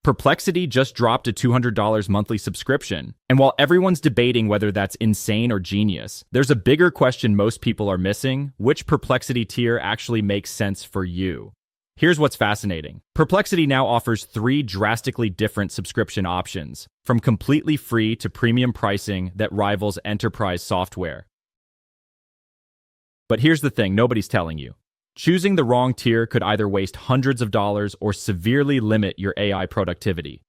Perplexity just dropped a $200 monthly subscription, and while everyone's debating whether that's insane or genius, there's a bigger question most people are missing: which Perplexity tier actually makes sense for you? Here's what's fascinating. Perplexity now offers 3 drastically different subscription options, from completely free to premium pricing that rivals enterprise software. But here's the thing nobody's telling you. Choosing the wrong tier could either waste hundreds of dollars or severely limit your AI productivity.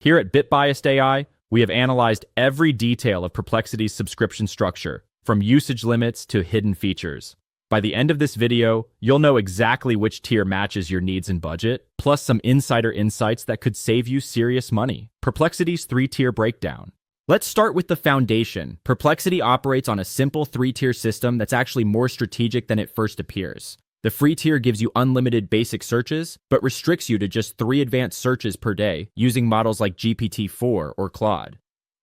Here at BitBiased AI, we have analyzed every detail of Perplexity's subscription structure, from usage limits to hidden features. By the end of this video, you'll know exactly which tier matches your needs and budget, plus some insider insights that could save you serious money. Perplexity's 3-tier breakdown. Let's start with the foundation. Perplexity operates on a simple 3-tier system that's actually more strategic than it first appears. The free tier gives you unlimited basic searches, but restricts you to just 3 advanced searches per day using models like GPT-4 or Claude.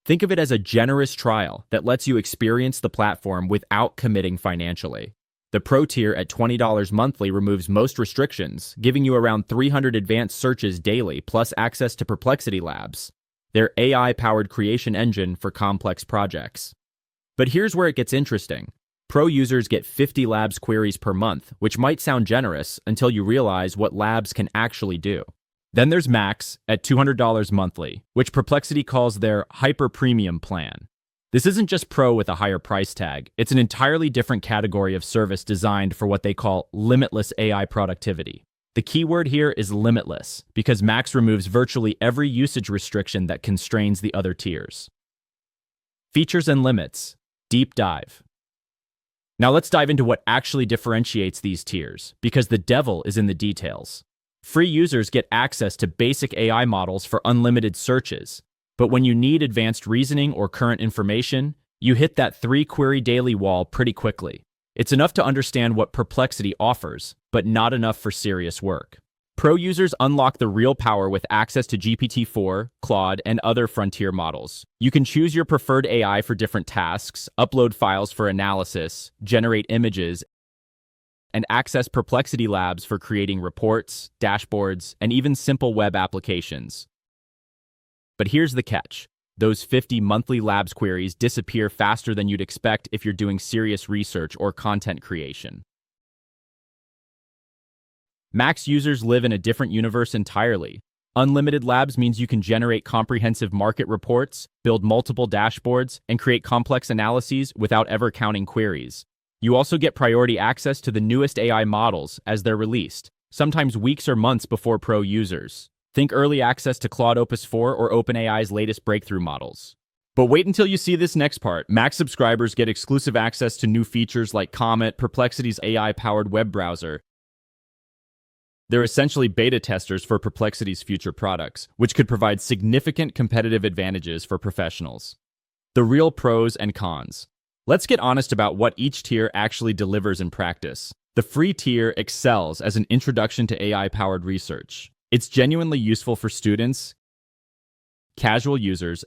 Think of it as a generous trial that lets you experience the platform without committing financially. The Pro tier at $20 monthly removes most restrictions, giving you around 300 advanced searches daily plus access to Perplexity Labs, their AI-powered creation engine for complex projects. But here's where it gets interesting. Pro users get 50 Labs queries per month, which might sound generous until you realize what Labs can actually do. Then there's Max at $200 monthly, which Perplexity calls their hyper-premium plan. This isn't just Pro with a higher price tag. It's an entirely different category of service designed for what they call limitless AI productivity. The keyword here is limitless, because Max removes virtually every usage restriction that constrains the other tiers. Features and limits. Deep dive. Now let's dive into what actually differentiates these tiers, because the devil is in the details. Free users get access to basic AI models for unlimited searches, but when you need advanced reasoning or current information, you hit that 3-query daily wall pretty quickly. It's enough to understand what Perplexity offers, but not enough for serious work. Pro users unlock the real power with access to GPT-4, Claude, and other frontier models. You can choose your preferred AI for different tasks, upload files for analysis, generate images, and access Perplexity Labs for creating reports, dashboards, and even simple web applications. But here's the catch. Those 50 monthly Labs queries disappear faster than you'd expect if you're doing serious research or content creation. Max users live in a different universe entirely. Unlimited Labs means you can generate comprehensive market reports, build multiple dashboards, and create complex analyses without ever counting queries. You also get priority access to the newest AI models as they're released, sometimes weeks or months before Pro users. Think early access to Claude Opus 4 or OpenAI's latest breakthrough models. But wait until you see this next part. Max subscribers get exclusive access to new features like Comet, Perplexity's AI-powered web browser. They're essentially beta testers for Perplexity's future products, which could provide significant competitive advantages for professionals. The real pros and cons. Let's get honest about what each tier actually delivers in practice. The free tier excels as an introduction to AI-powered research. It's genuinely useful for students, casual users,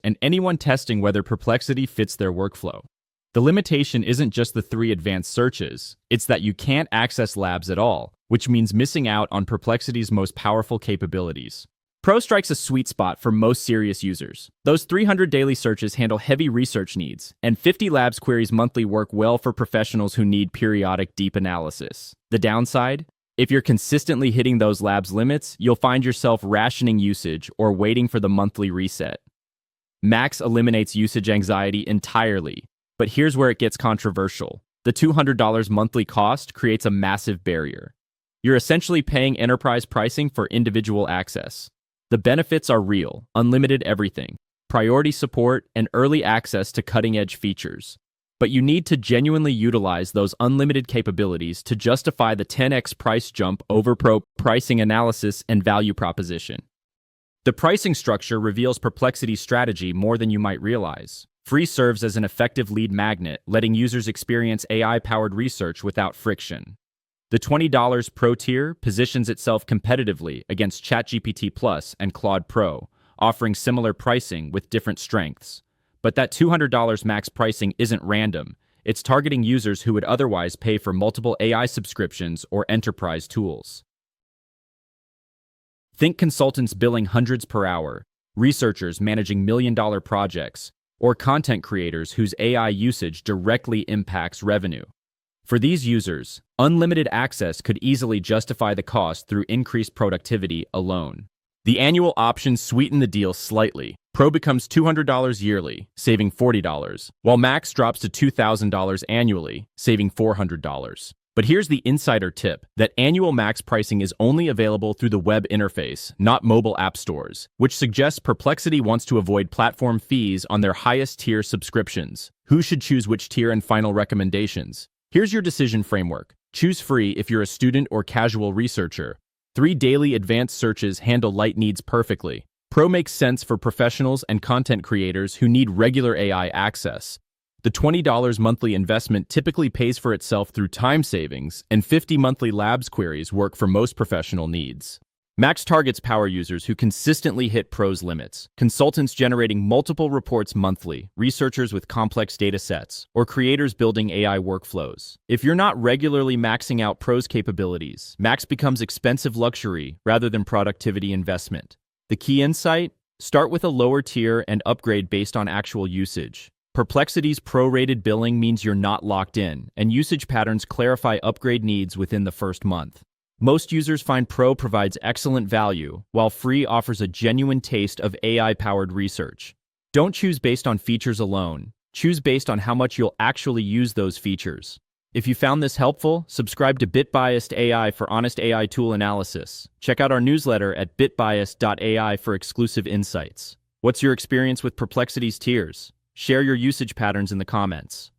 and anyone testing whether Perplexity fits their workflow. The limitation isn't just the 3 advanced searches, it's that you can't access Labs at all, which means missing out on Perplexity's most powerful capabilities. Pro strikes a sweet spot for most serious users. Those 300 daily searches handle heavy research needs, and 50 Labs queries monthly work well for professionals who need periodic deep analysis. The downside? If you're consistently hitting those Labs limits, you'll find yourself rationing usage or waiting for the monthly reset. Max eliminates usage anxiety entirely, but here's where it gets controversial. The $200 monthly cost creates a massive barrier. You're essentially paying enterprise pricing for individual access. The benefits are real: unlimited everything, priority support, and early access to cutting-edge features. But you need to genuinely utilize those unlimited capabilities to justify the 10x price jump over Pro pricing analysis and value proposition. The pricing structure reveals Perplexity's strategy more than you might realize. Free serves as an effective lead magnet, letting users experience AI-powered research without friction. The $20 Pro tier positions itself competitively against ChatGPT Plus and Claude Pro, offering similar pricing with different strengths. But that $200 max pricing isn't random. It's targeting users who would otherwise pay for multiple AI subscriptions or enterprise tools. Think consultants billing hundreds per hour, researchers managing million-dollar projects, or content creators whose AI usage directly impacts revenue. For these users, unlimited access could easily justify the cost through increased productivity alone. The annual options sweeten the deal slightly. Pro becomes $200 yearly, saving $40, while Max drops to $2,000 annually, saving $400. But here's the insider tip, that annual Max pricing is only available through the web interface, not mobile app stores, which suggests Perplexity wants to avoid platform fees on their highest tier subscriptions. Who should choose which tier and final recommendations? Here's your decision framework. Choose free if you're a student or casual researcher. 3 daily advanced searches handle light needs perfectly. Pro makes sense for professionals and content creators who need regular AI access. The $20 monthly investment typically pays for itself through time savings, and 50 monthly labs queries work for most professional needs. Max targets power users who consistently hit Pro's limits, consultants generating multiple reports monthly, researchers with complex data sets, or creators building AI workflows. If you're not regularly maxing out Pro's capabilities, Max becomes expensive luxury rather than productivity investment. The key insight? Start with a lower tier and upgrade based on actual usage. Perplexity's pro-rated billing means you're not locked in, and usage patterns clarify upgrade needs within the first month. Most users find Pro provides excellent value, while Free offers a genuine taste of AI-powered research. Don't choose based on features alone. Choose based on how much you'll actually use those features. If you found this helpful, subscribe to BitBiased AI for honest AI tool analysis. Check out our newsletter at bitbiased.ai for exclusive insights. What's your experience with Perplexity's tiers? Share your usage patterns in the comments.